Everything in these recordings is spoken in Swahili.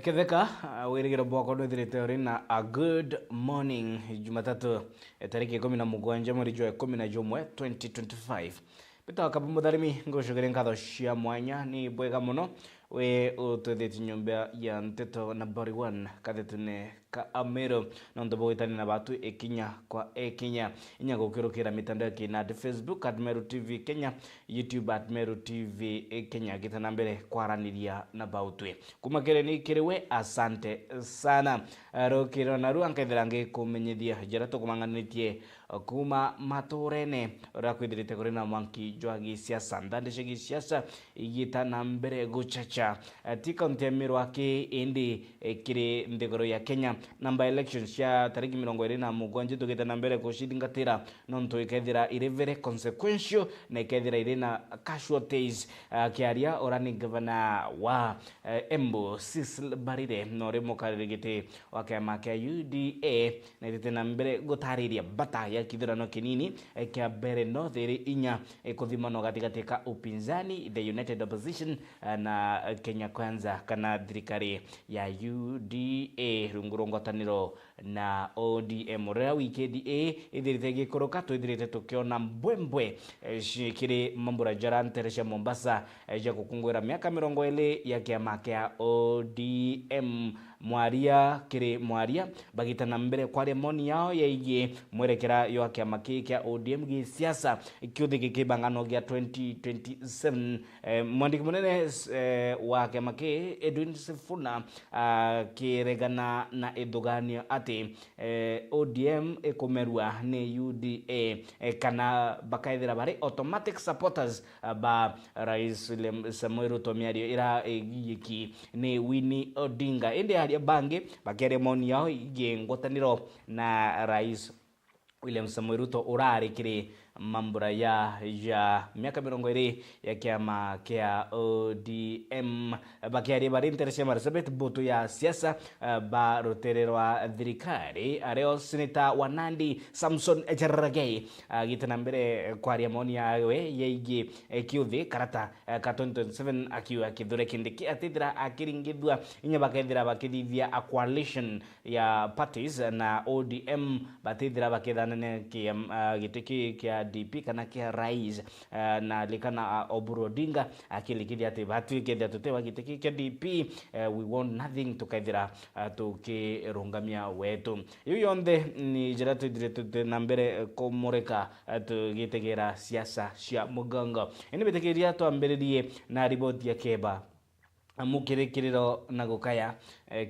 Ketheka wirigiro bwako ndwithirite uri na a good morning Jumatatu tariki 17 mweri wa 11 2025 bita kabu mutharimi ngucugire nkatho cia mwanya ni bwega muno we utwithiti nyumba ya nteto number 1 kathetune ka Amero na ndo bwitani na batu ekinya kwa ekinya inya gukirukira mitandao kina Facebook @Meru TV Kenya, YouTube @Meru TV Kenya gitana mbere kwaraniria na bautwe kumakere ni kiriwe. Asante sana rokiro na ruankethera ngikumenyithia jara tukumanganitie kuma maturene rakwithirite kuri na mwanki jwagi siasa ndandishigi siasa igitana mbere guchacha tikonte mirwake indi kiri ndigoro ya Kenya namba elections ya tariki 27 tugitana mbere kushidingatira nonto ikethira ire very consequential na ikethira ire na casualties kiaria orani governor wa Embu Cecil Barire nore mukarigite wakema kia UDA na itena mbere gutariria bata ya kithurano kinini kia mbere no thiri inya kuthimano gatigati ka upinzani the United Opposition na Kenya Kwanza kana thirikari ya UDA rungurongotaniro na ODM rea weekend ithirite gikuruka twithirite tukiona mbwembwe kiri mambura jaranteresha Mombasa ja gukungwira miaka 20 ya kiama kia ODM mwaria kiri mwaria bagitana mbere kwa moni yao yaigie mwerekera yo kiama kia ODM gi siasa ikiuthi gikibangano gia 2027 mwandiki munene wa kiama Edwin Sifuna kiregana na edugania ati ODM ekumerua ni UDA kana bakaithira bari automatic supporters ba Rais Samuel Ruto miario ira giki ni Winnie Odinga indi haria bangi bakere moni yao igengwataniro na Rais William Samuel Ruto urari kiri mambura ya miaka 20 ya kiama kia ODM bakiari bari interese marsabet boto ya siasa ba rotererwa thirikari areo seneta wa Nandi Samson Cherargei gitana mbere kwaria moni yawe yeigi kiuthi karata ka 2027 akiwa kidhure kindiki atithira akiringithwa inya bakethira bakithithia a coalition ya parties na ODM batithira bakithana gitiki kia DP kana kia rais na likana Oburu Odinga akilikithia ati batwikethia tutewa gitiki kia DP we want nothing tukaithira tukirungamia wetu yoyonde ni jira twithire na mbere komoreka tugitegera siasa cia mugongo ini bitekeria twambiririe na riboti ya Keba mukirikiriro na gukaya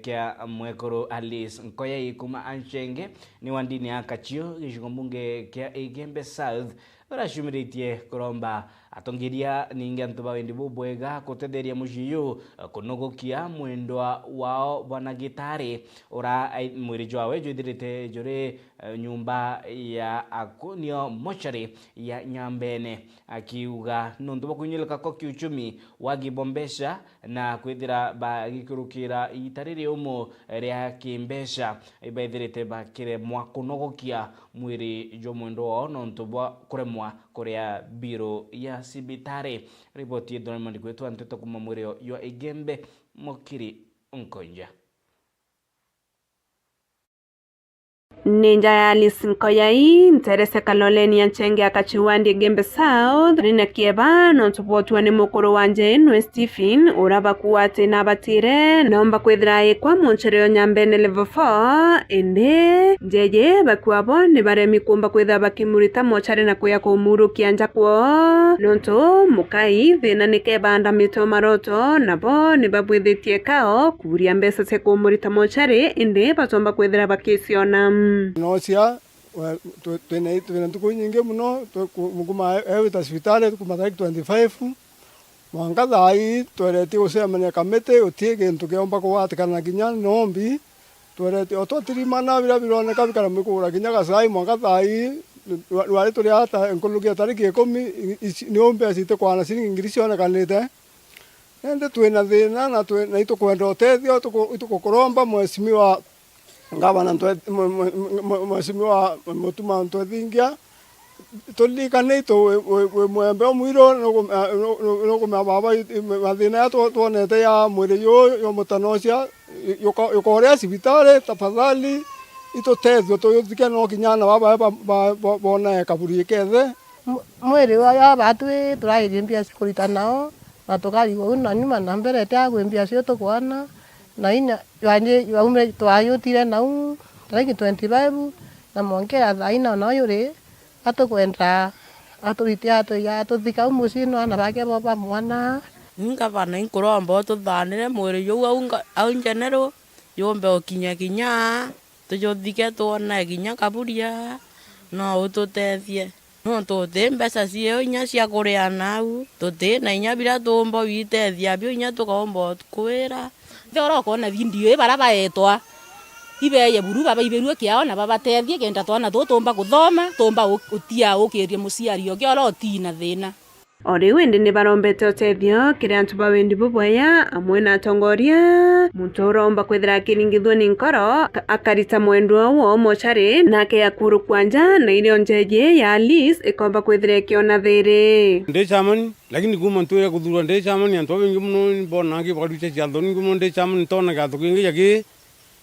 kia mwekoro Alice Nkoyai kuma Anchenge ni wandini ya Kachio gicigo mbunge kia Igembe South barashumiritie kuromba atongiria ninge antuba wendi bubwega kutetheria mushiyu kunogokia mwendwa wao bwana Gitari ora mwirijo wawe juthirite jure nyumba ya akunio mochari ya Nyambene akiuga nundu bakunyeleka ko kiuchumi wagibombesha na kwithira bagikurukira itariri umo ria kimbesha ibaithirite bakire mwakunogokia mwiri jo mwendo wao nundu bwa kuremwa korea biro ya sibitare ripoti ya Donald kwetu anteto kuma mwireo yo Igembe Mokiri Nkonja Ninja ya Alice Nkoyai nterese kaloleni ya Chenge akachiwandi Igembe South rina Kieba nontupotua ni mukuru wanje Nwe Stephen uraba kuwate na batire naomba kwithirae kwa monchereo Nyambene level 4 ende jeje bakuabo ni baremi kumba kwitha bakimurita mochare na kuya kumuru kianja kwa nonto mukai thina nikebanda mito maroto nabo ni babwithitie kao kuria mbesa se kumurita mochare ende batomba kwithira bakisiona nocia twena ntuku nyingi muno mukuma ewita cibitari kuma tariki 25 mwanga thai twereti gucemania kamiti utie gintu kiomba kuwatikana kinya nombi twereti otwatirimana bira bironeka bikara mwikura kinya gacai mwanga thai rwari turi ata nkulukia tariki 10 ni ombe acite kwana ciringi ngiri cionekanite ende twina thina na itukwenda utethio itukukuromba mwesimiwa ngabana mheshimiwa Mutuma Ntwethingia tulikane to we mwembe mwiro no kuma baba mathina tuonete ya mwiri yo mutanocia yukorea cibitari tafadhali itutethio tuyuthike no kinyana baba bona kaburi kethe mwiri wa batu turaimbia kurita nao na tukarigwo na nyuma na mbere ta gwembia cio tukwana na inya yani yaume twayutire nau tariki 25 na monkera thaina na yuri atukwenda aturite atuya tuthika umuci no na bake baba mwana Nga bana inkuromba tuthanire mwiri yu au njenero yombe kinya tujuthike tuona kinya kaburia no ututethie no tuti mbeca cio inya cia kuria nau tuti na inya bira tumbo witethia bio inya tukomba kwira thora kuona video bara baetwa ibeye buru baba iberue kiao na baba tethie kenda twana tutumba kuthoma tumba utia ukirie muciari okiora otina thina Ori wende ni barombete otethio kiria antu bawendi bubwaya amwe na atongoria muntu uromba kwithira kiringithwo ni nkoro akarita mwendwa wo mochari nake akuru kwanja na ile onjeje ya Alice ikomba kwithira kiona thiri ndi chamani lakini kuma ntuya kuthura ndi chamani antu bengi muno bona ki baruche chathoni kuma ndi chamani tona ga tukingi yaki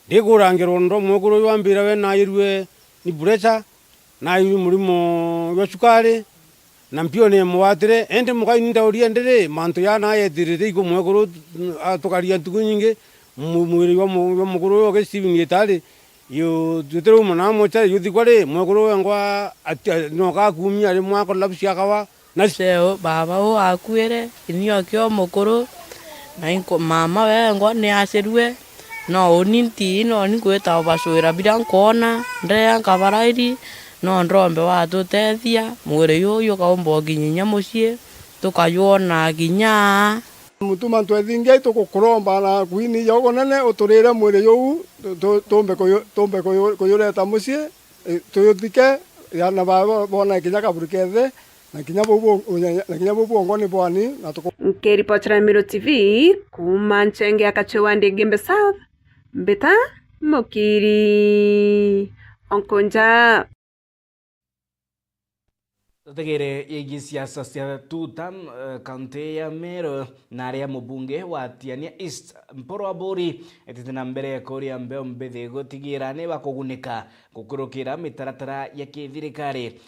ndi kurangirwo ndo mwekuru wambira we na irwe ni burecha na iyu murimo wa sukari na mpio ne mwatire ende mukai ndauria ndere mantu ya na yetirire iko mwekuru atokaria tukunyinge mwiri wa mukuru yo ke Steven yetale yo tutero mona mocha yuthi kware mwekuru ngwa no ka kumia le mwako lapsia kawa na seo baba o akwire inyo kyo mukuru na inko mama we ngwa ne aserue no oninti no ni kweta baswera bidankona ndea kabarairi no ndombe wa tutethia mwiri yu kaombo ginya mucie tukayona ginya mutuma twethinge tukukuromba na kwini yogo nene uturire mwiri yu tumbe kuyureta mucie tuyuthike yana baba bona kinya kaburi kethe na kinya bubu ngoni bwani na Nkiripotera Miro TV kuma Nchenge Akachiwandi Gembe South Mbita Mukiri Onkonja Tutegere yegi siasa cia tutam kaunti ya Meru na aria mubunge wa Tiania East Mporo Aburi etitina mbere kuria mbeo mbethi gutigira ni bakugunika gukurukira mitaratara ya kithirikari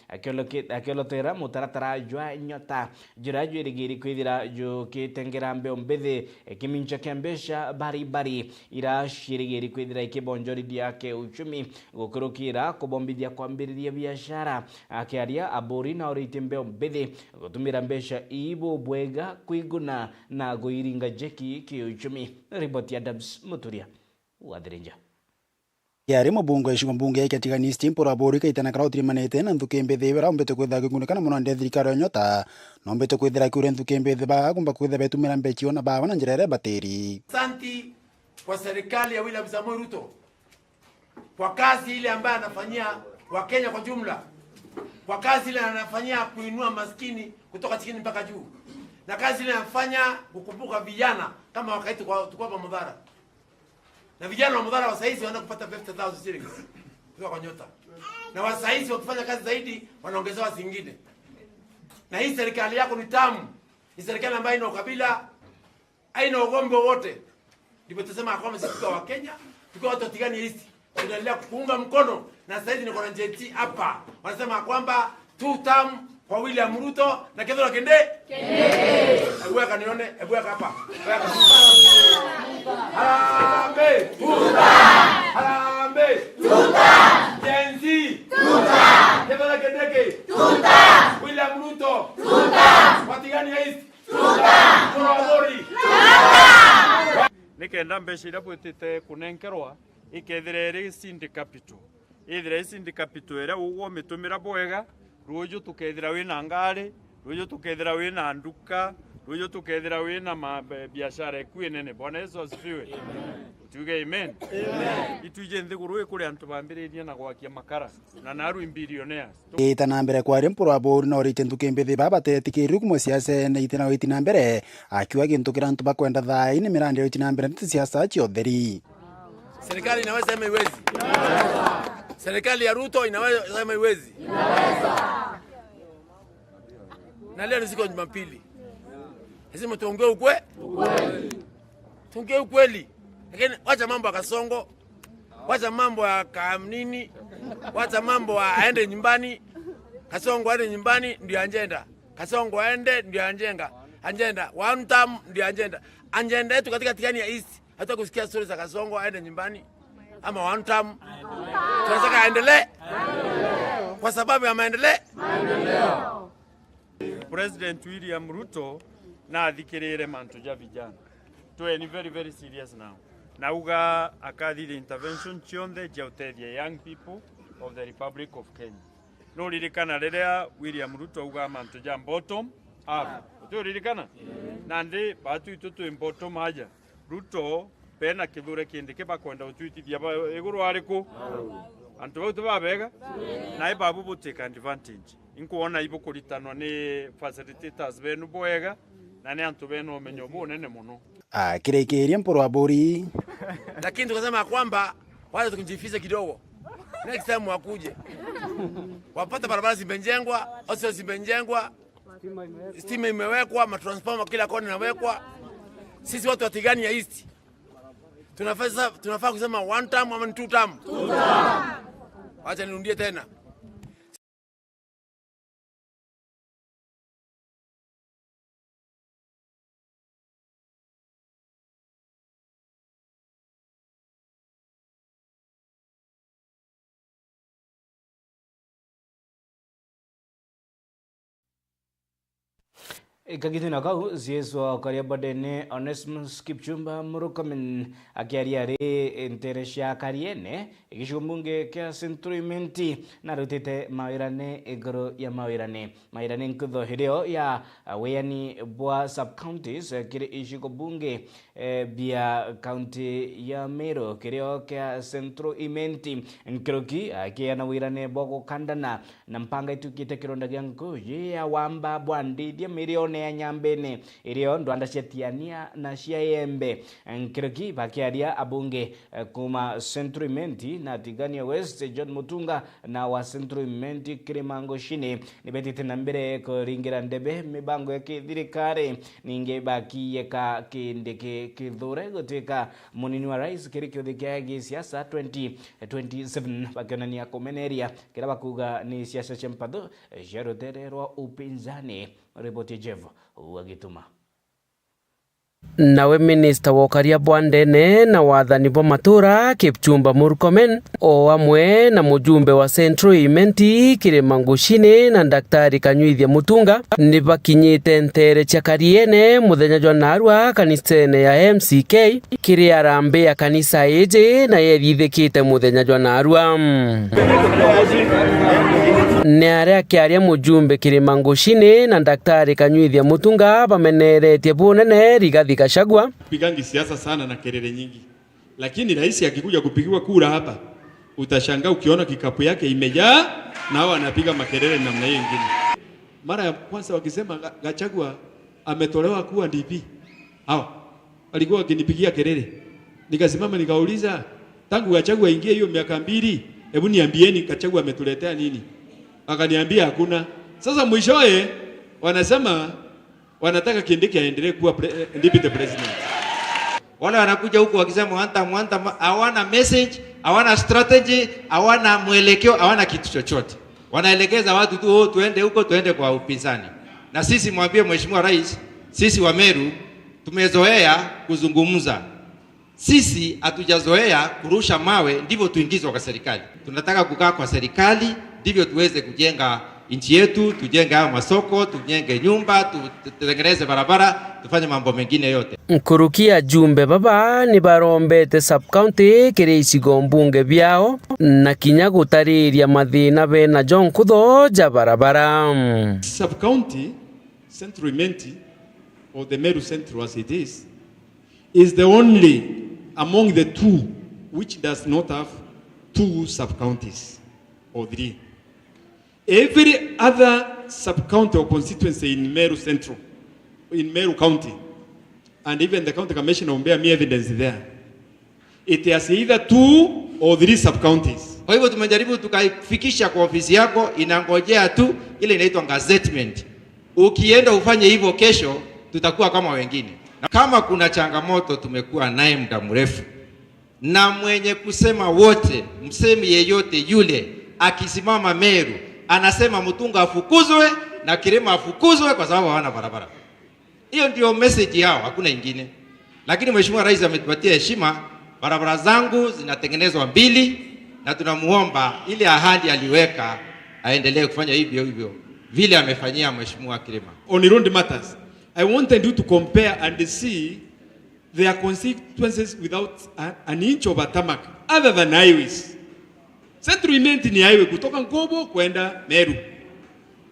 akiolotera mutaratara jwa nyota jira jwirigiri kwithira jukitengera mbeo mbethi kimincha kembesha bari ira shirigiri kwithira ikibonjorithia yake uchumi gukurukira kubombithia kwambiriria biashara akiaria Aburi na orite mbeo mbethi gutumira mbesha ibo bwega kwiguna na guiringa jeki kiuchumi. Ripoti ya Dabs Muturia Wadrenja yari mubungo ishingo mbunge yake Tiania East Mporo Aburi kaitana krautri manete na nthuke mbethi wera umbete kwitha gikunikana muno nde thirikari nyota no umbete kwithira kure nthuke mbethi ba kumba kwitha betumira mbechio na baba na njirere bateri. Asante kwa serikali ya William Samoei Ruto kwa kazi ile ambayo anafanyia Wakenya kwa jumla, kwa kazi ile anafanyia kuinua maskini kutoka chini mpaka juu, na kazi ile anafanya kukumbuka vijana kama wakati tukua pa Mudhara, na vijana wa Mudhara wa saizi wana kupata 50,000 shillings kutoka kwa nyota, na wa saizi wakifanya kazi zaidi wanaongezewa zingine. Na hii serikali yako ni tamu, ni serikali ambayo ina ukabila, haina ugombe wote. Ndipo tusema kwamba sisi kwa Kenya tukiwa watu wa Tiania East tunaendelea kuunga mkono, na sasa hivi niko na JT hapa wanasema kwamba tutam kwa William Ruto na Kithure Kende. Hebu kanione, hebu hapa. Harambe tutam, harambe tutam, Jenzi tutam, Kithure Kende tutam, William Ruto tutam, Tiania East tutam, Aburi tutam. Nikenda mbesha ira bwitite kunenkerwa ikethire ri sindi capital ithire sindi capital era uwo mitumira bwega ruju tukethira wina ngari ruju tukethira wina nduka ruju tukethira wina biashara kwinene. Bwana Yesu asifiwe. Tuge amen. Ituje nthiguru ikuri antu bambiririe na gwakia makara na naru billionaires itana mbere kwa Mporo Aburi na orite nthuke mbethi baba tetikiri kumwe siasa na itena witina mbere akiwa gintukira antu bakwenda thai ni mirande witina mbere nti siasa cio theri. Serikali inaweza ama iwezi? Inaweza. Serikali ya Ruto inaweza ama iwezi? Inaweza. na leo ni siku ya Jumapili. Lazima tuongee ukweli. Tuongee ukweli. Lakini wacha mambo ya Kasongo, wacha mambo ya kamnini, wacha mambo ya aende nyumbani. Kasongo aende nyumbani ndio agenda. Kasongo aende ndio agenda. One term ndio agenda. Agenda yetu katika Tigania East, hata kusikia story za Kasongo aende nyumbani ama one term. Tunataka aendelee. Kwa sababu ya maendeleo. President William Ruto na athikirire mantu ja vijana. Tuwe ni very very serious now. Nauga akathire intervention chionde ja utethia young people of the Republic of Kenya. No ririkana riria William Ruto auga mantu ja bottom up. Tu ririkana? Nandi batu itu bottom haja. Ruto pena kithure kindi kibakwenda utwitithia iguru ariku. Antu bautu babega na ibabu buteka advantage. Inkuona ibo kuritanwa ni facilitators benu boega na ni antu benu omenyo bunene muno. Kirekeria mporo wa bori. Lakini tukasema kwamba wale tukunjificha kidogo. Next time wakuje. Wapata barabara zimejengwa, hospitali zimejengwa, stima imewekwa, matransformer kila kona inawekwa. Sisi watu wa Tigania East tunafaa kusema one term ama two term. Acha nirudie tena. Ikagithina kau zieswa karia badene Onesmus Kipchumba Murkomen akiaria ri nteresha kariene igishikumbunge kia Centurimenti na rutite mawirane iguru ya mawirane nkutho hirio ya weyani bwa sub counties kiri ishikumbunge bia county ya Meru kirio kia Centurimenti nkiroki akiana wirane bwa gukandana na mpanga itukite kironda gia nguyi ya wamba bwandi dia milione ya nyambene irio ndwanda ciatiania na cia embe nkiroki bakiaria abunge kuma Centurimenti na Tigania West John Mutunga na wa Centurimenti Kirimango Shine nibetite na mbere kuringira ndebe mibango ya thirikari ninge bakiye ka kindike kithure gutwika munini wa rais kirikio thikia siasa 2027 bakionania kumeneria kira bakuga ni siasa chempado jarotererwa upinzani. Ripoti Jevo wagituma. Nawe Minister Wokaria Bwandene na wathani bo matura Kipchumba Murkomen o amwe na mujumbe wa Centurimenti Kirimango Shine na Daktari Kanyuithia Mutunga ni bakinyite ntere cha kariene muthenya jwa narua kanisene ya MCK kiri arambe ya kanisa eje na yethithikite muthenya jwa narua ne aria kiaria mujumbe Kirimango Shine na Daktari Kanyuithia Mutunga bameneretie bunene Rigathi Gachagua pigangi siasa sana na kelele nyingi, lakini rais akikuja kupigiwa kura hapa utashangaa ukiona kikapu yake imejaa na hao anapiga makelele namna hiyo nyingine. Mara ya kwanza wakisema Gachagua ametolewa kuwa DP, hao walikuwa wakinipigia kelele, nikasimama nikauliza tangu Gachagua ingie hiyo miaka 2 hebu niambieni Gachagua ametuletea nini? Akaniambia hakuna. Sasa mwishoe wanasema wanataka Kindiki aendelee kuwa deputy president. Wale wanakuja huko wakisema hawana message, hawana strategy, hawana mwelekeo, hawana kitu chochote. Wanaelekeza watu tu tuende huko, tuende kwa upinzani. Na sisi mwambie Mheshimiwa Rais, sisi wa Meru tumezoea kuzungumza. Sisi hatujazoea kurusha mawe ndivyo tuingizwe kwa serikali. Tunataka kukaa kwa serikali ndivyo tuweze kujenga nchi yetu, tujenge haya masoko, tujenge nyumba, tutengeneze barabara, tufanye mambo mengine yote. Nkurukia jumbe baba ni barombete sub county kiri icigo mbunge biao na kinya gutariria mathina bena John Kutho ja barabara. Sub county Centurimenti or the Meru Central as it is the only among the two which does not have 2 sub counties or 3. Every other sub-county or constituency in Meru Central, in Meru County, and even the county commissioner will bear me evidence there, it has either 2 or 3 sub-counties. Kwa hivyo tumejaribu tukaifikisha kwa ofisi yako, inangojea tu ile inaitwa gazettement. Ukienda ufanye hivyo kesho, tutakuwa kama wengine. Na kama kuna changamoto tumekuwa naye muda mrefu, na mwenye kusema wote, msemi yeyote yule akisimama Meru anasema Mutunga afukuzwe na Kirima afukuzwe kwa sababu hawana barabara. Hiyo ndio message yao, hakuna ingine. Lakini Mheshimiwa Rais ametupatia heshima, barabara zangu zinatengenezwa 2 na tunamuomba ile ahadi aliweka aendelee kufanya hivyo vile amefanyia Mheshimiwa Kirima. On road matters, I wanted you to compare and see their constituencies without an inch of a tarmac other than highways. Central Imenti ni highway kutoka Nkobo kwenda Meru,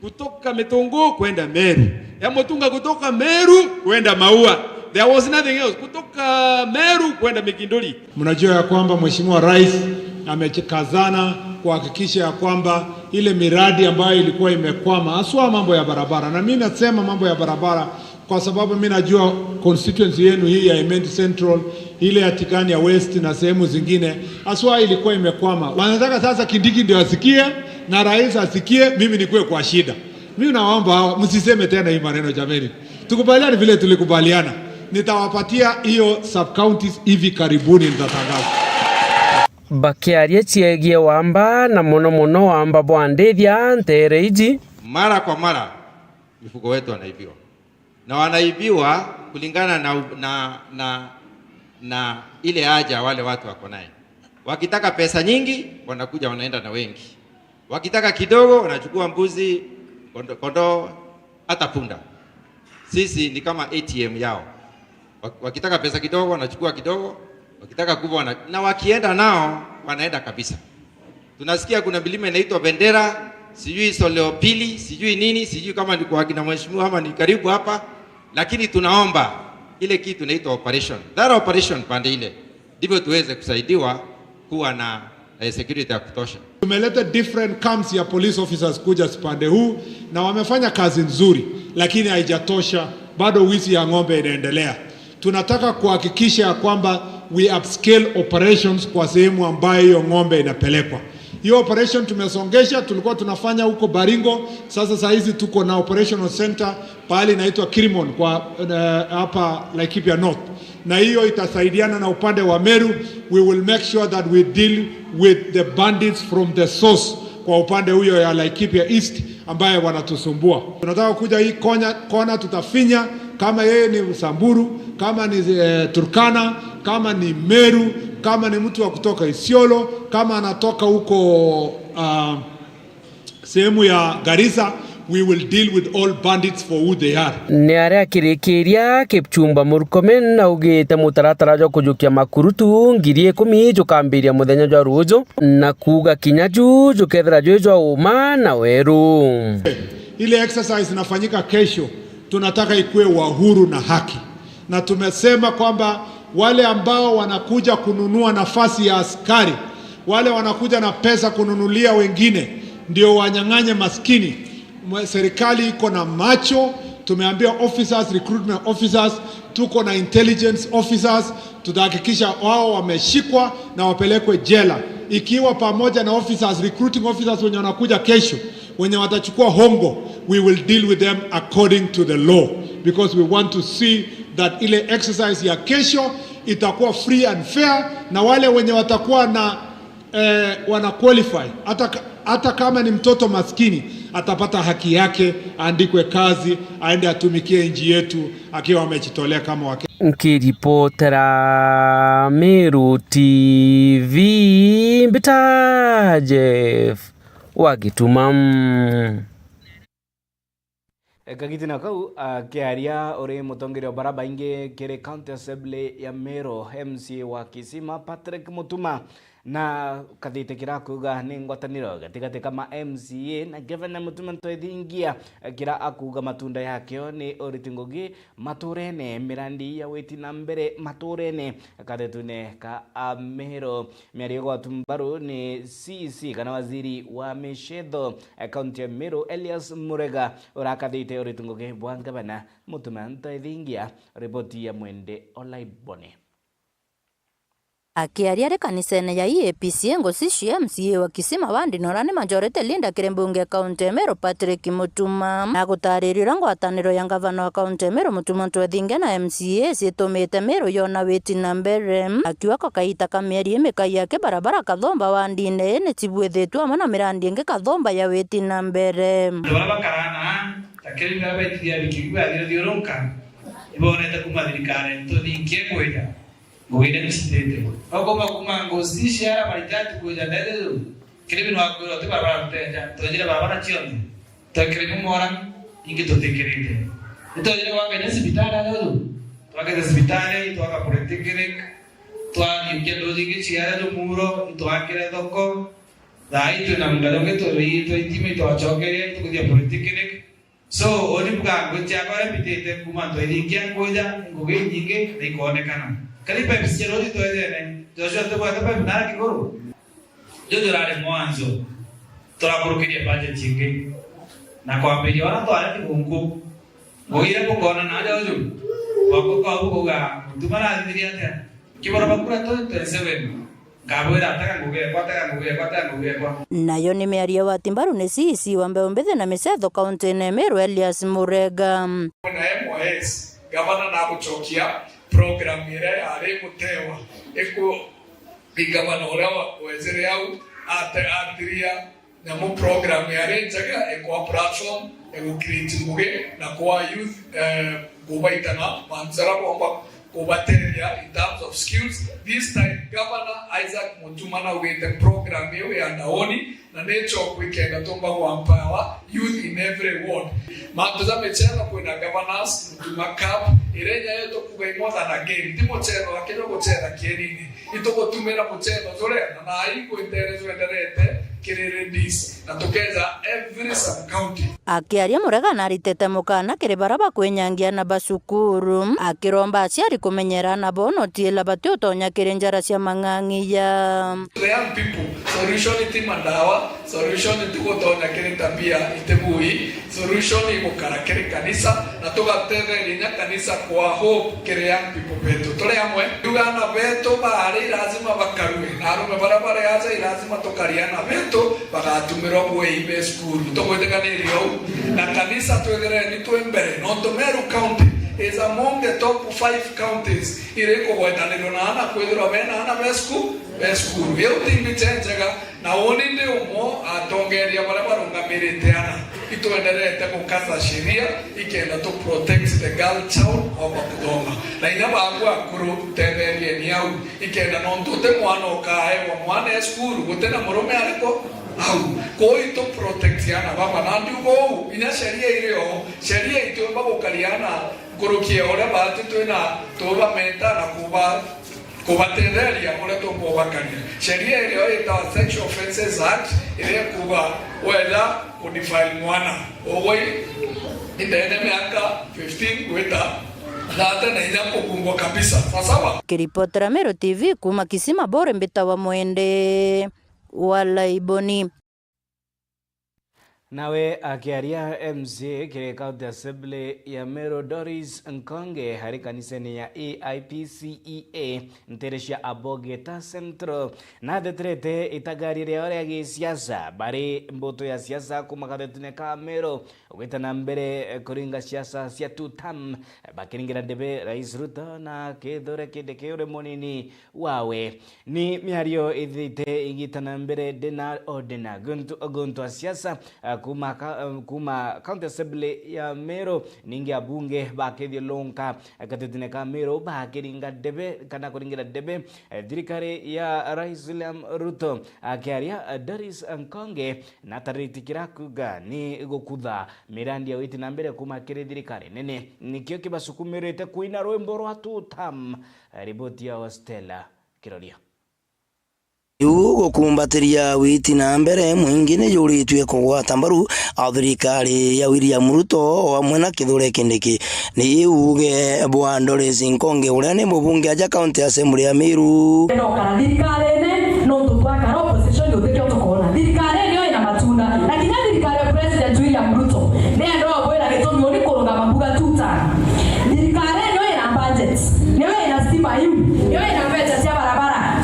kutoka Metongo kwenda Meru, ya Mutunga kutoka Meru kwenda Maua. There was nothing else. Kutoka Meru kwenda Mikindori. Mnajua ya kwamba Mheshimiwa Rais amekazana kuhakikisha ya kwamba ile miradi ambayo ilikuwa imekwama, haswa mambo ya barabara. Na mimi nasema mambo ya barabara kwa sababu mimi najua constituency yenu hii ya Imenti Central, ile ya Tigania West na sehemu zingine, haswa ilikuwa imekwama. Wanataka sasa Kindiki ndio asikie na rais asikie, mimi nikuwe kwa shida. Mimi naomba msiseme tena hii maneno jameni. Tukubaliane vile tulikubaliana. Nitawapatia hiyo sub counties hivi karibuni nitatangaza. Bakiaria chiegie wamba na mono wamba bwandithia ntere iji. Mara kwa mara mifugo wetu wanaibiwa. Na wanaibiwa kulingana na ile haja wale watu wako naye. Wakitaka pesa nyingi wanakuja wanaenda na wengi. Wakitaka kidogo wanachukua mbuzi, kondoo, hata punda. Sisi ni kama ATM yao. Wakitaka pesa kidogo wanachukua kidogo, wakitaka kubwa na wakienda nao wanaenda kabisa. Tunasikia kuna milima inaitwa Bendera, sijui Soleo Pili, sijui nini, sijui kama ni kwa kina mheshimiwa ama ni karibu hapa, lakini tunaomba ile kitu inaitwa operation. That operation pande ile ndivyo tuweze kusaidiwa kuwa na security ya kutosha. Tumeleta different camps ya police officers kuja pande huu na wamefanya kazi nzuri, lakini haijatosha, bado wizi ya ng'ombe inaendelea. Tunataka kuhakikisha kwamba we upscale operations kwa sehemu ambayo hiyo ng'ombe inapelekwa. Hiyo operation tumesongesha, tulikuwa tunafanya huko Baringo, sasa hizi tuko na operational center pale inaitwa Kirimon kwa hapa Laikipia North. Na hiyo itasaidiana na upande wa Meru. We will make sure that we deal with the bandits from the source kwa upande huyo ya Laikipia East ambaye wanatusumbua. Tunataka kuja hii kona tutafinya kama yeye ni Samburu, kama ni Turkana, kama ni Meru, kama ni mtu wa kutoka Isiolo, kama anatoka huko sehemu ya Garissa, we will deal with all bandits for who they are. Niaria kirikiria Kipchumba Murkomen na ugite mutaratara jo kujukia makurutu ngiri 10 jukambiria muthenya jwa rujo na kuga kinyaju jukethera jwa uma na weru. Ile exercise inafanyika kesho, tunataka ikuwe wa huru na haki. Na tumesema kwamba wale ambao wanakuja kununua nafasi ya askari, wale wanakuja na pesa kununulia wengine, ndio wanyang'anye maskini. Serikali iko na macho, tumeambia officers, recruitment officers, tuko na intelligence officers, tutahakikisha wao wameshikwa na wapelekwe jela. Ikiwa pamoja na officers, recruiting officers wenye wanakuja kesho, wenye watachukua hongo, we will deal with them according to the law, because we want to see that ile exercise ya kesho itakuwa free and fair, na wale wenye watakuwa na wana qualify, hata kama ni mtoto maskini atapata haki yake, aandikwe kazi, aende atumikie nchi yetu akiwa amejitolea kama wake. Nkiripotera Meru TV Mbita Jeff Wagitumam. Kagitina kau kiaria uri mutongiri baraba inge kere County Assembly ya Meru MCA wa Kisima Patrick Mutuma na kathite kira kuga ni ngwataniro gatigati kama MCA na Governor Mutuma ntoithingia kira akuga matunda yakyo ni oritingogi maturene mirandi ya weti na mbere maturene kathetune ka Meru miario gwa tumbaru ni CC kana waziri wa Mishetho County ya Meru Elias Murega urakathite oritingogi bwa Governor Mutuma ntoithingia ripoti ya Mwende Olaibone. Akiaria re kanisene ya EAPC Ngosi MCA wa Kisima Wandi norane majority Linda Kirembunge kaunti Emero Patrick Mutuma na gutarĩria ngwatanĩro ya gavana wa kaunti Emero Mutuma Twethinge na MCA citumite Emero yona witi na mbere akiwa ko kaita kameri emeka yake barabara Kathomba Wandi-ine ni tibwethetwo amwe na mirandi ingi Kathomba ya witi na mbere ndwaba karana takiri ngabeti ya bikigwa thiorunka ibonete kumathirikare tuthingie kwija ngwire nisitete ogoma kuma Ngosi shara maritati kuja ndezo kirimi no akoro te barabara kuteja tojira barabara chionde takirimu moran ingi totekerete tojira wanga ni hospitali ndezo twaka hospitali twaka polyclinic twani ngendo zingi chiara do muro twakire doko dai tu namgalonge to ri to itime to achokere to kudia polyclinic so onibuka ngocha bare pitete kuma to ingia ngoja ngoge nyinge nikoonekana karibu msichana to ene Joshua to kwa sababu na kigoro jojo rale mwanzo turakurukiria budget chingi na kwa mbele wana to ari kungu ngoira kukona na jojo wako kwa buga tumana ndiria ta kibora bakura to 37 kabwera ataka nguge kwa nayo ni miaria wa timbaru ne sisi wa Mbeombethe na Misetho kaunti ya Emero Elias Murega na MOS gavana na kuchokia program ire ari mutewa eko igavana ora wezere au atiria na mu program yare jaga eko platform eko create muge na kwa youth gobaitana mansara bomba kubateria in terms of skills. This time Governor Isaac Mutumana with the program here and Naoni na nature weekend atomba wa empower youth in every ward. Matuza mechela kuna governors Mutuma Cup irenya yeto kugaimota na game timo chelo akero gochera kienini itoko tumera mochelo zore na aiko intereso enderete kirere dis na tokeza every sub county. Akiaria Murega na ritete mukana kiri baraba kwenyangia na basukuru akiromba aciari kumenyerana bono tiela batutonya kirenjara cia mang'ang'ia. The young people solution itimandawa solution itugotonya kiri tabia itebui solution igukara kiri kanisa na tugatetheria kanisa kwa hope kiri young people betu tole amwe ugana betu bari lazima bakarue na arume barabara yaza lazima tokariana betu bagatumira bwe ibe school togwetekanĩrio na kanisa twegere ni twembere no Meru County is among the top 5 counties ireko gwetanĩrio na ana kwithirwa bena ana besku yo timbi chenjega na woni ndi umo atongeria barabara ngamirite ana ituenderete kukasa sheria ikenda to protect the girl child of Kathomba na ina bagwa kuru tetherie ni au ikenda no ntote mwana okae wa mwana school gutena murume ariko au koi to protect yana baba na ndugo ina sheria ile yo sheria itomba gukaliana kurukie ora batu twina toba menta na kubatetheria mure to kubakania sheria ile yo ita Sexual Offences Act ile kuba wela kudefile mwana ogoi ndene miaka 15 weta data na inapo kungwa kabisa sawa. Kiripotera Meru TV kuma Kisima Bore Mbita wa Mwende wala Iboni. Nawe akiaria MC kire county assembly ya Meru Doris Nkonge hari kanisani ya AIPCEA nteresha Abogeta Central na detrete itagarire ore ya siasa bari mboto ya siasa kumakadetune ka Meru wetana mbere kuringa siasa cia tutam bakiringira debe Rais Ruto na kedore kideke ore monini wawe ni miario ithite igitana mbere dena odena guntu siasa kuma county assembly ya Meru ningi abunge bakethie lonka katetine ka Meru bakiringa debe kana kuringira debe thirikari ya Rais William Ruto akiaria Doris Nkonge na taritikira kuga ni gukutha mirandi ya witi na mbere kuma kiri thirikari nene nikio kibasukumirite kuina rwimbo rwa tutam riboti ya Stella Kiroria gukumbatiria witi na mbere mwingine yuritwe kugwata mbaru thirikari ya William Ruto hamwe na kithure kindiki ni uge bwa Doris Nkonge uria ni mubunge aja county assembly ya Meru kana thirikari ne no tutwaka opposition yote tukona thirikari niyo ina matunda na kinya thirikari ya president William Ruto ne ndo abwera gitomi oni kurunga mabuga tuta thirikari niyo ina budget niyo ina stima niyo ina budget ya barabara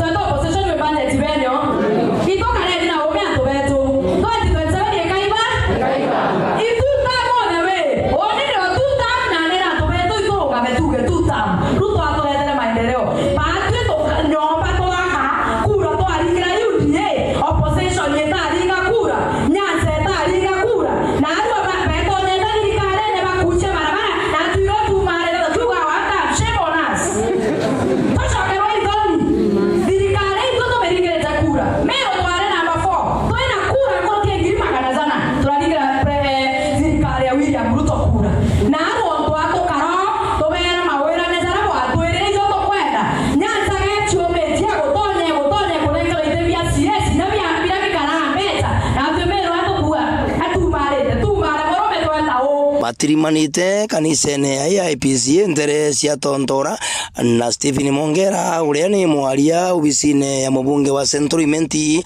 batirimanite kanisene ya IPCA ntere cia Tontora na Stephen Mongera uria ni mwaria ubisine ya mubunge wa Central Imenti.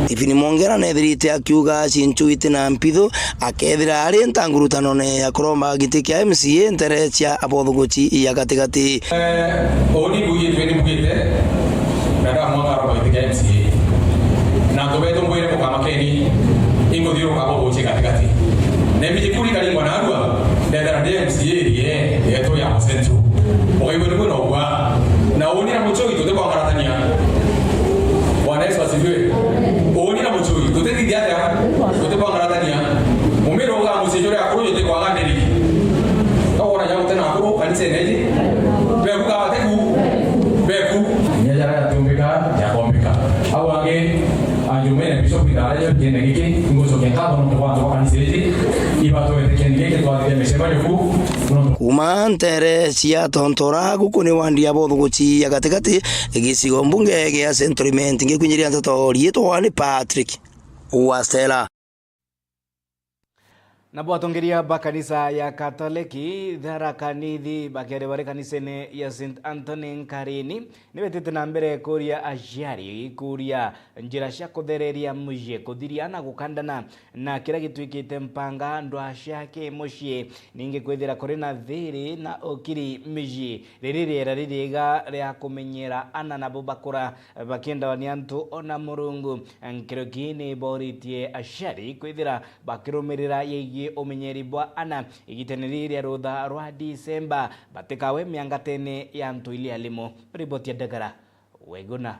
Stephen Mongera nethirite akiuga cinchuite na mpithu akethira ari ntangurutano ne ya kuromba giti kia MCA ntere cia abothuguchi ya gatigati. Oni bugi twini bugite na mwaka roba giti kia MCA na tobeto mwere kwa makeni ingo diro kwa abothuguchi gatigati ne bijikuri kali mwana arua ndera MCA ye yeto ya Central oiwe nuko no kwa na oni na mucho ito kwa karatania Bwana Yesu asifiwe. Oni na muchui tuteti diata tutepa ngaratania umero ga musijore akuru yote kwa ngandiri kaona yangu tena akuru kanisa neji beku ka bateku beku nyajara ya tumbika ya kombika au age ajumene bishop bidale yo tiene giki ngozo kentado no kwa kanisa neji ibato etekendike to ade mesema yoku kuma ntere cia Tontora gukuni wandi abothuguchi ya gatigati igisigo mbunge gia Central Imenti ngikwinyiria ntoto rietwa ni Patrick Wastela. Na bwatongeria bakanisa ya Katoliki dharakanithi bakere bare kanisene ya St Anthony Nkarini nibetete na mbere kuria ajiari kuria njira cia kuthereria mujie kuthiria na gukandana na kira gitwikite mpanga ndwa ciake mucie ninge kwithira kuri na thiri na okiri mujie ririera ririga ria kumenyera ana na bubakura bakenda wani antu ona murungu nkirokini boritie ajiari kwithira bakirumirira yegi omenyeri bwa ana igiteneriria rutha rwa Disemba batikawe miangatene ya ntu ili alimo riboti ya Dagara Weguna.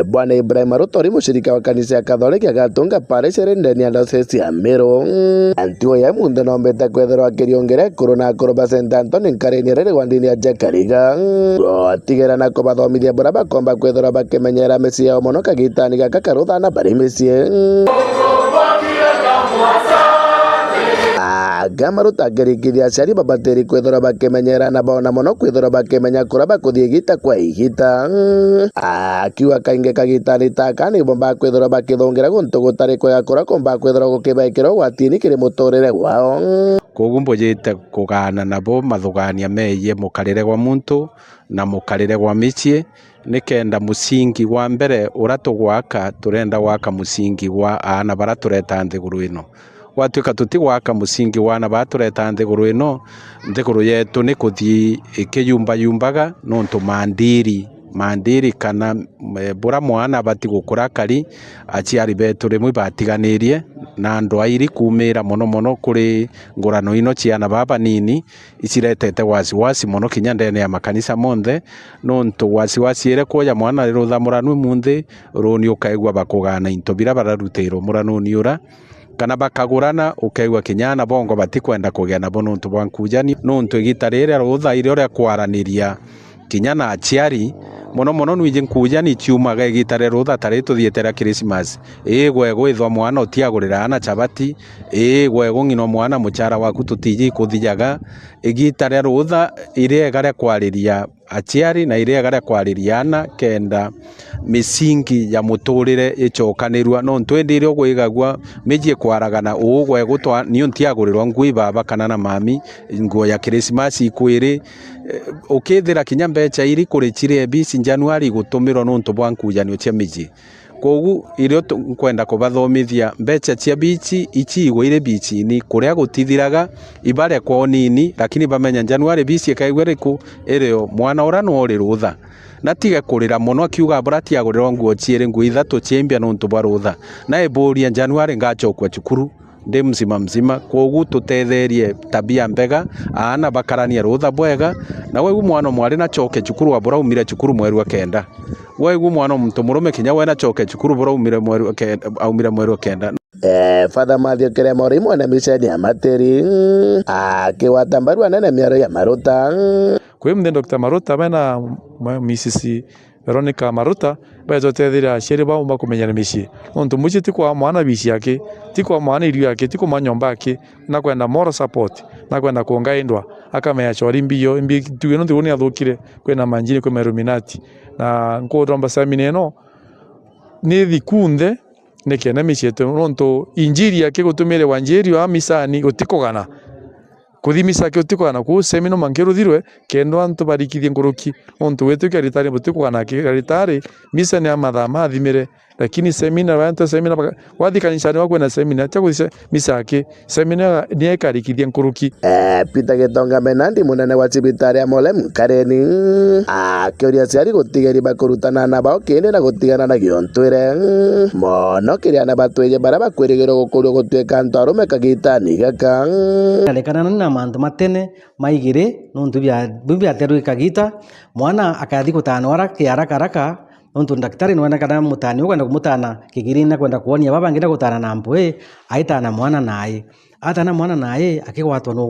Bwana Ibrahim Rutori mushirika wa kanisa ya Katholiki agatunga parish ndani ya diocese ya Meru antio ya munde nombeta kwethero akiriongere corona koroba St Anthony Nkarini rere wandini ya Jakariga atigera na kobathomithia buraba komba kwethero bakemenyera mesi ya mono kagitani gakarutha na bari mesi Gamaruta gerigithia aciari babateri kwethora bakemenyera na bona mono kwethora bakemenya kuraba kuthie gita kwa igita akiwa kainge kagitani takani bomba kwethora bakithongera guntu gutari kwa yakora komba kwethora gukibekero gwatini kiri mutorere wao kogumbo jete kugana nabo mathugania meye mukarire gwa muntu na mukarire gwa micie nikenda musingi wa mbere uratugwaka turenda gwaka musingi wa ana bara tureta nthiguru ino watuika tutigwaka musingi wana batureta nthiguru ino nthiguru yetu ni kuthii ikiyumba yumbaga nontu mandiri kana bura mwana bati gukura kari aciari betu rimwe batiganirie na andu airi kumira mono kuri ngurano ino ciana baba nini iciretete wasiwasi mono kinya ndene ya makanisa monthe nontu wasiwasi ire kuoya mwana rirutha muranu munthi runi ukaigwa bakugana into bira bararuteirwo muranu niura kana bakagurana ukaigwa kinyana bongo batikwenda kugea nabo nontu bwankujani nontu igitarire rutha ire ore kwaraniria kinyana aciari mono nwije nkujani ciumaga igitare rutha tari tuthietera Christmas gwego ithwa mwana utiagurira ana chabati gwego ngino mwana muchara waku tutiji kuthijaga igitare rutha ire gare kwariria aciari na ire gare kwariria ana kenda misingi ya muturire icokanirwa no ntwendire ogwigagwa mejie kwaragana ugwe gutwa niyo ntiagurirwa ngui baba kana na mami nguo ya Christmas ikwire ukithira kinya mbecha iri kuri chire bisi January gutumirwo nontu bwankujanio cia miji kogu irio kwenda kubathomithia mbecha cia bichi ichigwo ire bichi ni kuria gutithiraga ibare kwa nini lakini bamenya January bisi kaigwe riku irio mwana ora no ri rutha na tiga kurira mono akiuga brati agurira nguo chiere nguo ithatu chiembia nontu bwa rutha na eburia January ngachokwa cukuru ndi mzima kogu tutetherie tabia mbega ana bakarania rutha bwega na wewe mwana mwari na choke cukuru wa bora umire cukuru mweru akenda wewe mwana muntu murume kinya we na choke cukuru bora umire mweru akenda aumire mweru akenda Father Matthew Keremo rimwe na misheni ya materi akiwata mbaru anene miaro ya Maruta kwe mde Dr. Maruta bena Mrs. Veronica Maruta bezo tethira sheri ba umba kumenyana mishi onto muchi tikwa mwana bishi yake tikwa mwana iri yake tikwa manyomba yake na kwenda moral support na kwenda kuongaindwa akamenya chori mbiyo mbi tuino ndioni athukire kwena manjini kwa Illuminati na nko domba samine no ni thikunde ni kena micieto nonto injiri yake gutumire wanjiri wa misani gutikogana kuthimisa ke utikogana ku semino mankeru thirwe kendo antu barikithie nguruki nonto wetuke ritari butikogana ke ritari misani amatha mathimire lakini semina wanta semina wathikanisha wako na semina cha kuthise misake semina ni ekarikithie nguruki Peter Gitonga Menandi munene wa cibitari ya Molem Kareni akioria ciari gutigeri bakurutana na bao kindi na gutigana na giontwire mono kiria na batwije bara bakwirigirwo gukurio gutwika antu arume kagitani gaka alekana na mantu matene maigire nuntu bia teru kagita mwana akathi kutanwara kiaraka nuntu daktari nwana kana mutani ukwenda kumutana kigirina kwenda kuonia baba ngenda gutana na mpwe aitana mwana naye atana mwana naye akigwatwa no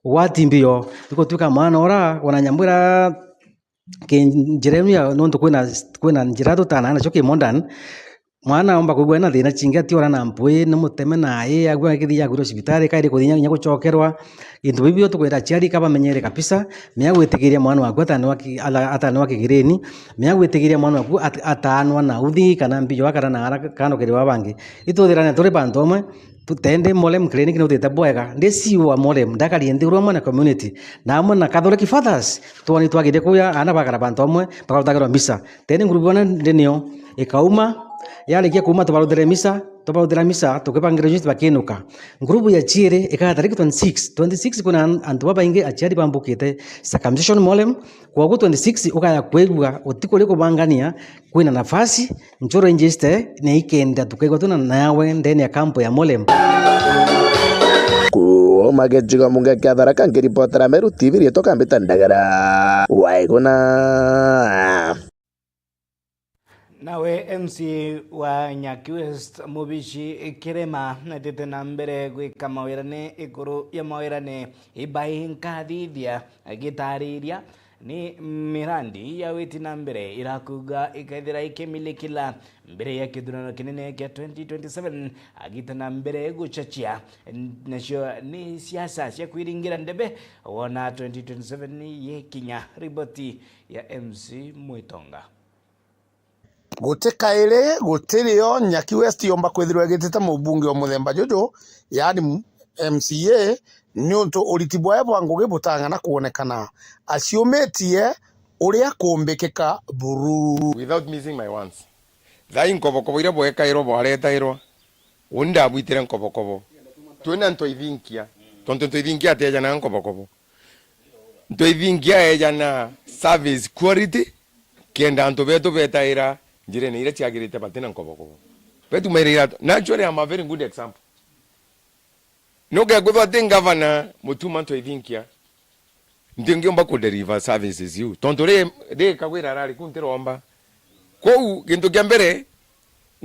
gwati mbio tuko tuka mwana ora wana nyambura kinjiremia nuntu kwina njira tutana na choki modern mwana omba kugwa na thina chinga ti ora na mpwe no muteme naye agwa kithia guro cibitari kaire kuthinya nya gucokerwa into bibio tukwira chiari kaba menyere kabisa mea gwitigiria mwana waku atanwa kigireni mea gwitigiria mwana waku atanwa na uthi kana mbio wakara na kano kiri wabangi ituthirane turi bantu omwe tutende Molem clinic no tete bwega ndesiwa Molem ndakari ndiro mwana community na mwana Catholic fathers twani twagire kuya ana bakara bantu omwe bakutagira misa tene ngurubona ndenio ikauma yalikia kuma tubarudire misa tukipangira just bakinuka grupu ya chire ika tariki 26 kuna antu babainge achiari bambukite circumcision Molem kwa 26 ukaya kwegwa utikole kubangania kwina nafasi njoro injiste ne ikenda tukegwa tuna nawe ndeni ya kampo ya Molem magejigo munga kiathara ngiripotera Meru TV ritoka mbita ndagara waiguna nawe MC wa Nyaki West Mubishi Kirema natete na mbere gwika mawirane iguru ya mawirane ibai nkathithia gitariria ni mirandi ya witi na mbere irakuga ikaithira ikimilikila mbere ya kithurano kinene kia 2027 agita na mbere guchachia nacio ni siasa cia kwiringira ndebe wona 2027 yekinya riboti ya MC Mwitonga gutikaire gutirio Nyaki West yomba kwithirwa gitete mubunge wa muthemba jojo yani MCA nyonto uritibwa bwa ngugi butangana kuonekana aciumitie uria kumbikika buru without missing my ones thai nkobokobo ira bwekairwo bwaretairwo unda bwitire nkobokobo twina ntoithinkia tonto ntoithinkia ateja na nkobokobo ntoithinkia eja na service quality kenda nto betu betaira njire ni ire chiagirite batina nkobokobo betu merira naturally I'm a very good example no ge go the governor mutuma ntoithinkia ndingiomba ku deliver services you tonto re kagwira rari kuntiromba kou gintu kya mbere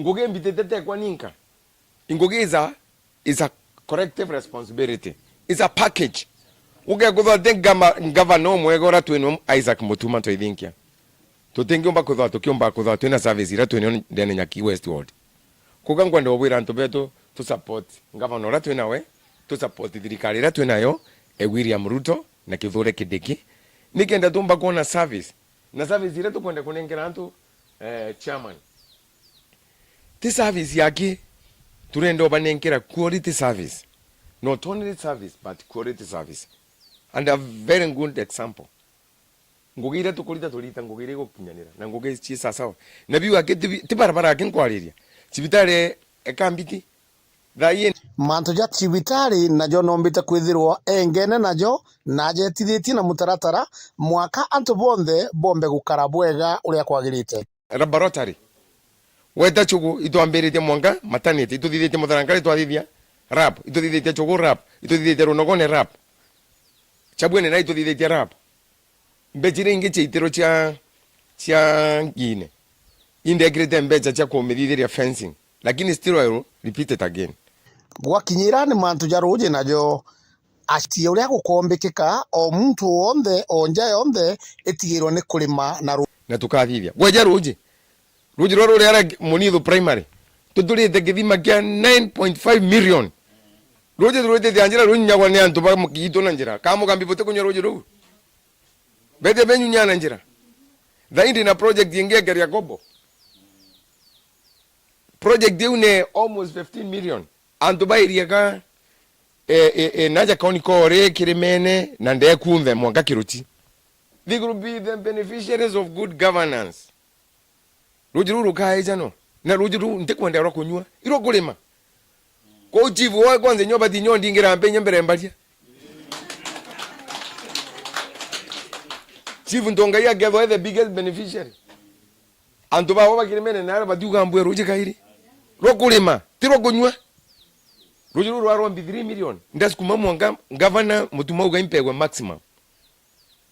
nguge mbitete kwa ninka ingogiza is a collective responsibility is a package uge go the governor mwegora twenu Isaac Mutuma ntoithinkia tutingiomba kutha tukiomba kutha twina service ira twenu ndene Nyaki West Ward kugangwa ndo bwira ntu betu to support governor ra twina we to support thirikari ira twinayo William Ruto na Kithure Kindiki nikenda tumba kuona service na service ira tukwenda kunengera antu chairman ti service yake turendo banengera quality service not only service but quality service and a very good example ngugira tukulita tulita ngugire gukinyanira na nguge ci sasawa na biwa ke ti barabara akin kwariria cibitare ekambiti thaie manto ja cibitari najo nombite kwithirwo engene najo najetithiti na mutaratara mwaka antu bonthe bombe gukara bwega uria kwagirite laboratory weta chugu itwambirite mwanga maternity ituthithite mutharangari twathithia rap ituthithite chugu rap ituthithite runogone rap chabwene na ituthithite rap mbejire inge cheitero cha ngine integrate mbeja cha kumithithiria fencing lakini still I repeat it again gwakinyira ni mantu jaruje najo atie uria gukombekeka o muntu wothe o nja yothe itigirwo ni kulima na tukathithia gweja ruje roro ria Munithu primary tuturite githima kia 9.5 million ruje turite anjira runyagwa ni antu ba mukito na njira kamugambi bote kunya ruje ru bete benyu nyana njira zaidi na project yenge ya Gobo project une almost 15 million antu bairiaga naja kauni kore kirimene na ndekunthe mwanka kiruti. They will be the beneficiaries of good governance. Rujuru kaeja no na rujuru ntekwenda ro kunywa iro kulima ko chivu wa kwanza nyoba ti nyondi ngira mpenye mbere mbalia chivu ndonga ya gather the biggest beneficiary antu ba wa kirimene na ba diuga mbwe ruje kairi ro kulima tiro kunywa rujuru ro 3 million ndasikuma mwanga governor mutuma uga impegwa maximum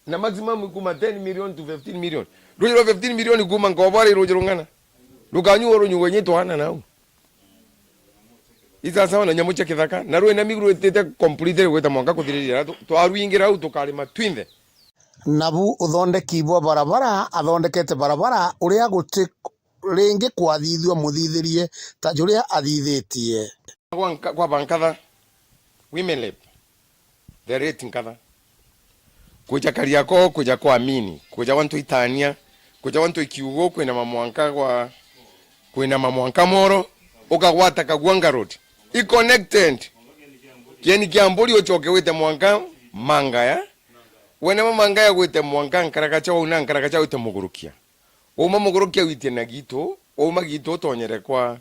na maximum kuma 10 million to 15 million rujuru 15 million kuma ngobari rujuru ngana lukanyu oro nyuwenye tohana nao isa sawa na nyamucha kithaka na ruwe na migru etete complete weta mwanga kuthirira to aruingira au tukalima twinthe nabu uthondeki bwa barabara athondekete barabara uria guti ringi kwathithio muthithirie ta juria athithitie kwa bankatha women lab the rating katha kuja Kariako kuja kwa amini kuja wantu itania kuja wantu ikiugo kwina mamwanka kwa kwina mamwanka moro ukagwata kagwanga road i connected kieni kiamburi ochoke wete mwanka manga ya wena manga ya wete mwanka nkarakacha una nkarakacha wete mugurukia uma mugurukia wite na gito uma gito tonyere kwa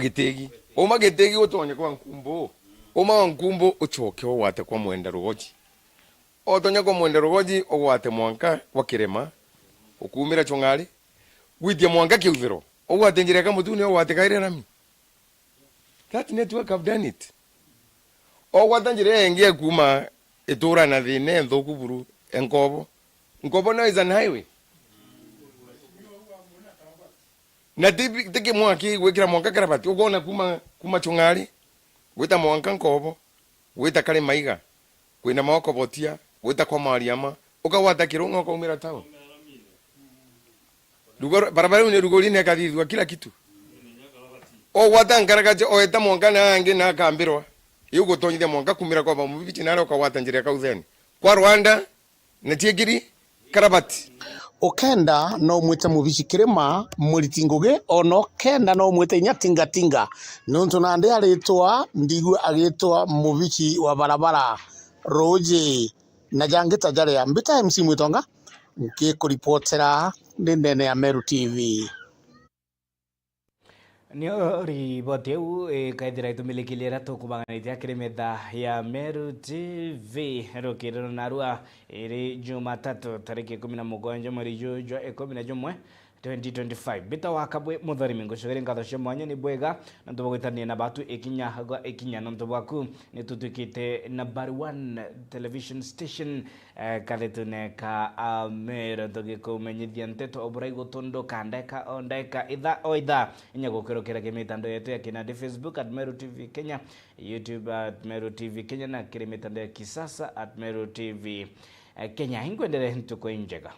gitegi uma gitegi utonye kwa nkumbo uma nkumbo uchoke wate kwa mwenda rugoji otonya kwa mwenda rugoji owate mwanka kwa kirema ukumira chongali witie mwanka kiuthiro owate njire kama mutune owate kaire nami. That network have done it. Owate njire engie kuma etura na thine nthoku buru enkobo now is an highway na tiki mwaki wekira mwanka karabati ugona kuma chongali wita mwanka nkobo wita kale maiga kwina mawako botia wita kwa mariama ukawata kirungo kwa umira town barabara une rugolini kadithwa kila kitu o wata ngaragaje o eta mwanka na ange na kambirwa yugo tonyithia mwanka kumira kwa mubichi nalo kwa wata njira ka utheni kwa Rwanda na tiegiri karabati okenda no mwete mubichi kirima muriti ngugi ono kenda no mwete nyatingatinga nonto nande aritwa ndigwe agitwa mubichi wa barabara roje na jangita jare ya mbita MC Mwitonga ngikuripotera ndene ya Meru TV. Nio riboti u kaithira itumilikilia tukubanganitia kiremetha ya Meru TV rukiriro narua iri Jumatatu tariki 17 mweri Juni 11 2025 bita wakabwe mutharimi ngucugire ngatho cia mwanya ni bwega na tubagwitania na batu ikinya na mtubaku ni tutukite number 1 television station kathitune ka Meru tugikumenyithia nteto oburai gutunduka ndeka ondeka itha o itha inya gukirukira kimitando yetu ya kinadi Facebook @Meru TV Kenya, YouTube @Meru TV Kenya na kimitando ya kisasa @Meru TV Kenya. Ingwendere ntuko injega.